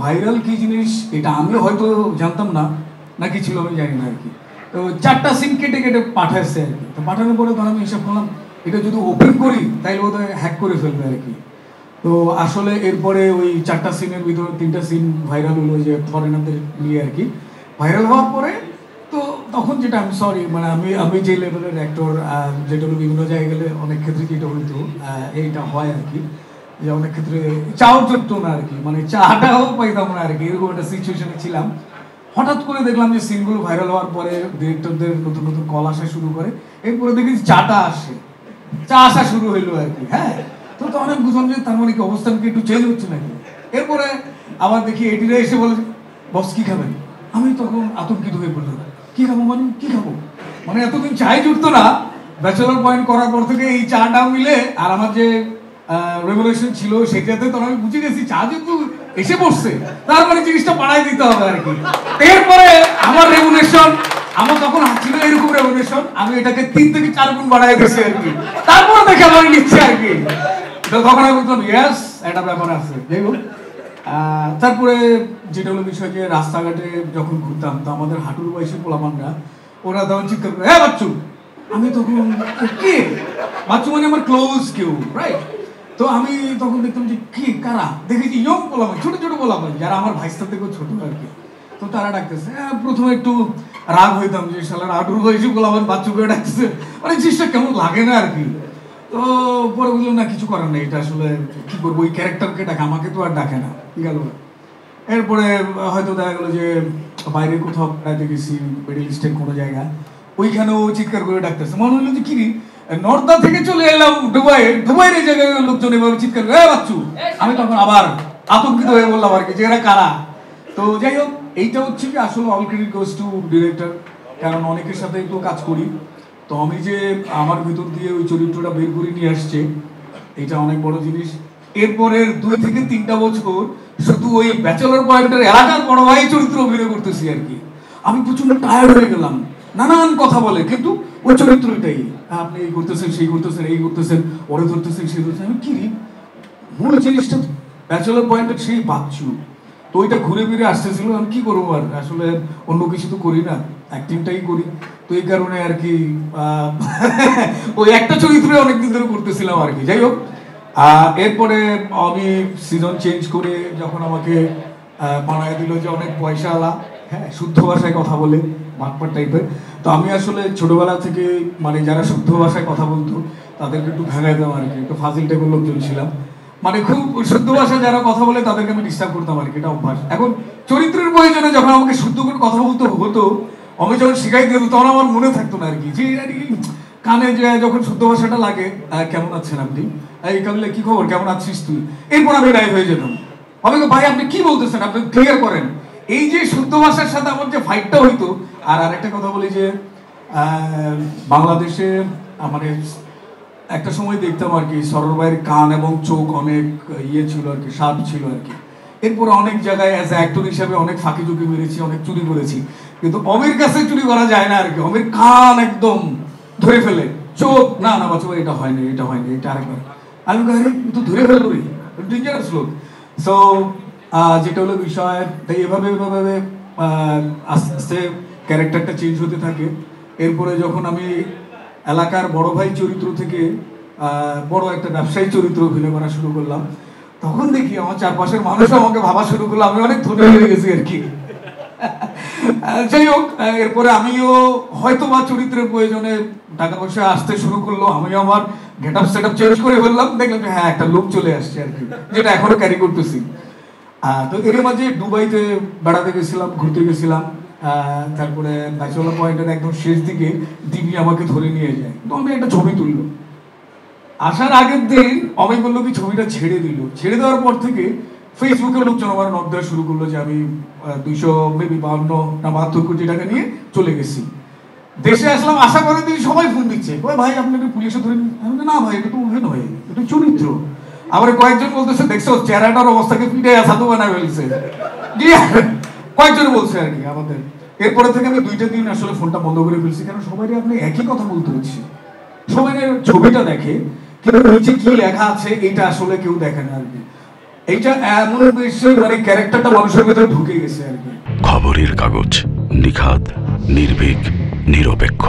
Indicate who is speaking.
Speaker 1: Viral কি জিনিস এটা আমি হয়তো জানতাম না, নাকি ছিল আমি জানি না আর কি। তো 4টা সিন কেটে কেটে পাঠাচ্ছে আর কি। তো পাঠানোর পরে ধর আমি হিসাব করলাম এটা যদি ওপেন করি তাইলে বোধহয় হ্যাক করে ফেলবে আর কি। তো আসলে এরপরে ওই 4টা সিনের ভিতরে 3টা সিন ভাইরাল হলো, যে ফরেনারদের নিয়ে আর কি। ভাইরাল হওয়ার পরে তো তখন যেটা আমি সরি মানে আমি আমি যে লেভেলের অ্যাক্টর, যেটা হলো বিভিন্ন জায়গায় গেলে অনেক ক্ষেত্রে যেটা হইতো এইটা হয় আর কি, যে অনেক ক্ষেত্রে চাও চলতো না আর কি, মানে চাটাও পাইতাম না আর কি, এরকম একটা সিচুয়েশনে ছিলাম। হঠাৎ করে দেখলাম যে সিনগুলো ভাইরাল হওয়ার পরে ডিরেক্টরদের নতুন নতুন কল আসা শুরু করে, এরপরে দেখি চাটা আসে, চা আসা শুরু হইলো আর কি। হ্যাঁ, তো অনেক বুঝলাম যে তার মানে কি অবস্থান কি একটু চেঞ্জ হচ্ছে নাকি। এরপরে আবার দেখি এটিরা এসে বলে বস কি খাবেন, আমি তখন আতঙ্কিত হয়ে পড়লাম, কি খাবো মানে কি খাবো, মানে এতদিন চাই জুটতো না, ব্যাচেলর পয়েন্ট করার পর থেকে এই চাটা মিলে আর আমার যে রেভলিউশন ছিল সেটাতে তো আমি বুঝে গেছি চা যেহেতু এসে পড়ছে তার মানে জিনিসটা বাড়াই দিতে হবে আর কি। এরপরে আমার রেভলিউশন, আমার তখন ছিল এরকম রেভলিউশন, আমি এটাকে 3 থেকে 4 গুণ বাড়াই দিয়েছি আর কি। তারপরে দেখে আমার নিচ্ছে আর কি। তো তখন আমি বলতাম ইয়েস একটা ব্যাপার আছে। যাই হোক, তারপরে যেটা হলো বিষয় যে রাস্তাঘাটে যখন ঘুরতাম তো আমাদের হাঁটুর বয়সী পোলাপানরা ওরা তখন চিৎকার করে হ্যাঁ বাচ্চু, আমি তখন কে বাচ্চু মানে আমার ক্লোজ কেউ, রাইট। তো আমি তখন দেখতাম যে কি কারা, দেখেছি ইয়ং পোলাপান, ছোট ছোট পোলাপান যারা আমার ভাইস্তার থেকেও ছোট আর কি। তো তারা ডাকতেছে, প্রথমে একটু রাগ হইতাম যে শালার হাঁটুর বয়সী পোলাপান বাচ্চুকে ডাকতেছে, মানে জিনিসটা কেমন লাগে না আর কি। তো পরে বুঝলাম না কিছু করার নেই, এটা আসলে কি করবো, ওই ক্যারেক্টারকে ডাকে, আমাকে তো আর ডাকে না, গেল। এরপরে হয়তো দেখা গেলো যে বাইরে কোথাও বেড়াতে গেছি, মিডল ইস্টের কোনো জায়গা, ওইখানেও চিৎকার করে ডাকতেছে, মনে হলো যে কি নর্দা থেকে চলে এলাম দুবাইয়ের এই জায়গায় লোকজন এভাবে চিৎকার করে বাচ্চু, আমি তখন আবার আতঙ্কিত হয়ে বললাম আর কি যে এরা কারা। তো যাই হোক, এইটা হচ্ছে কি আসলে all credit goes to director, কারণ অনেকের সাথে তো কাজ করি, তো আমি যে আমার ভিতর দিয়ে ওই চরিত্রটা বের করে নিয়ে আসছে এটা অনেক বড় জিনিস। এরপরের 2 থেকে 3টা বছর শুধু ওই ব্যাচেলর পয়েন্টের এলাকার বড় ভাই চরিত্র অভিনয় করতেছি আর কি। আমি প্রচন্ড টায়ার্ড হয়ে গেলাম, নানান কথা বলে কিন্তু ওই চরিত্রটাই, আপনি এই করতেছেন সেই করতেছেন এই করতেছেন ওরে ধরতেছেন সেই ধরতেছেন, আমি কি মূল জিনিসটা ব্যাচেলর পয়েন্টের সেই বাচ্চু। তো ওইটা ঘুরে ফিরে আসতেছিল, আমি কি করবো আর আসলে অন্য কিছু তো করি না, অ্যাক্টিংটাই করি। তো এই কারণে আর কি ওই একটা চরিত্রে অনেকদিন ধরে করতেছিলাম আর কি। যাই হোক, এরপরে আমি সিজন চেঞ্জ করে যখন আমাকে বানায় দিল যে অনেক পয়সাওয়ালা, হ্যাঁ শুদ্ধ ভাষায় কথা বলে বাটপার টাইপের, তো আমি আসলে ছোটবেলা থেকে মানে যারা শুদ্ধ ভাষায় কথা বলতো তাদেরকে একটু ভেঙাইতাম আর কি, একটু ফাজিল টাইপের লোকজন ছিলাম, মানে খুব শুদ্ধ ভাষায় যারা কথা বলে তাদেরকে আমি ডিস্টার্ব করতাম আর কি, এটা অভ্যাস। এখন চরিত্রের প্রয়োজনে যখন আমাকে শুদ্ধ করে কথা বলতে হতো, আমি যখন শিখাই দিত তখন আমার মনে থাকতো না আর কি, যে কানে যে যখন শুদ্ধ ভাষাটা লাগে কেমন আছেন আপনি, এই কাবলে কি খবর কেমন আছিস তুই, এরপর আমি লাইভ হয়ে যেতাম, আমি ভাই আপনি কি বলতেছেন আপনি ক্লিয়ার করেন। এই যে শুদ্ধ ভাষার সাথে আমার যে ফাইটটা হইতো। আর আরেকটা কথা বলি যে বাংলাদেশে মানে একটা সময় দেখতাম আর কি সরোর ভাইয়ের কান এবং চোখ অনেক ইয়ে ছিল আর কি, শার্প ছিল আর কি। এরপরে অনেক জায়গায় অ্যাজ এ অ্যাক্টর হিসাবে অনেক ফাঁকি ঝুঁকি মেরেছি, অনেক চুরি করেছি, কিন্তু অমির কাছে চুরি করা যায় না আর কি। অমির কান একদম ধরে ফেলে, চোখ না না বাচ্চা এটা হয়নি এটা হয়নি এটা আরেকবার, আমি তো ধরে ফেলবো ডেঞ্জারাস লোক। সো যেটা হলো বিষয়, তাই এভাবে এভাবে আস্তে আস্তে ক্যারেক্টারটা চেঞ্জ হতে থাকে। এরপরে যখন আমি এলাকার বড় ভাই চরিত্র থেকে বড় একটা ব্যবসায়ী চরিত্র অভিনয় করা শুরু করলাম, তখন দেখি আমার চারপাশের মানুষ আমাকে ভাবা শুরু করলো আমি অনেক ধনী হয়ে গেছি আর কি। যাই হোক, এরপরে আমিও হয়তো বা চরিত্রের প্রয়োজনে টাকা পয়সা আসতে শুরু করলো, আমিও আমার get up set up change করে ফেললাম, দেখলাম যে হ্যাঁ একটা লোক চলে আসছে আর কি, যেটা এখনো ক্যারি করতেছি। তো এর মাঝে দুবাইতে বেড়াতে গেছিলাম, ঘুরতে গেছিলাম, তারপরে ব্যাচেলর পয়েন্টের একদম শেষ দিকে দিবি আমাকে ধরে নিয়ে যায়, তো আমি একটা ছবি তুললো। আসার আগের দিন অমিত বললো কি ছবিটা ছেড়ে দিল, ছেড়ে দেওয়ার পর থেকে ফেসবুকের লোকজন আমার নক দেওয়া শুরু করলো যে আমি 252 না 72 কোটি টাকা নিয়ে চলে গেছি। দেশে আসলাম, আশা করে দিন সবাই ফোন দিচ্ছে, ওই ভাই আপনাকে পুলিশে ধরে না ভাই এটা তো অভিনয়, এটা চরিত্র। আবার কয়েকজন বলতেছে দেখছো চেহারাটার অবস্থাকে পিঠে সাধু বানায় ফেলছে, কয়েকজন বলছে আর কি আমাদের। এরপরে থেকে আমি 2টা দিন আসলে ফোনটা বন্ধ করে ফেলছি, কারণ সবাই আপনি একই কথা বলতে হচ্ছে, সবাই ছবিটা দেখে কিন্তু নিচে কি লেখা আছে এটা আসলে কেউ দেখে না আর কি। এইটা এমন বিষয়, মানে ক্যারেক্টারটা মানুষের ভেতরে ঢুকে গেছে আর কি।
Speaker 2: খবরের কাগজ, নিখাদ, নির্ভীক, নিরপেক্ষ।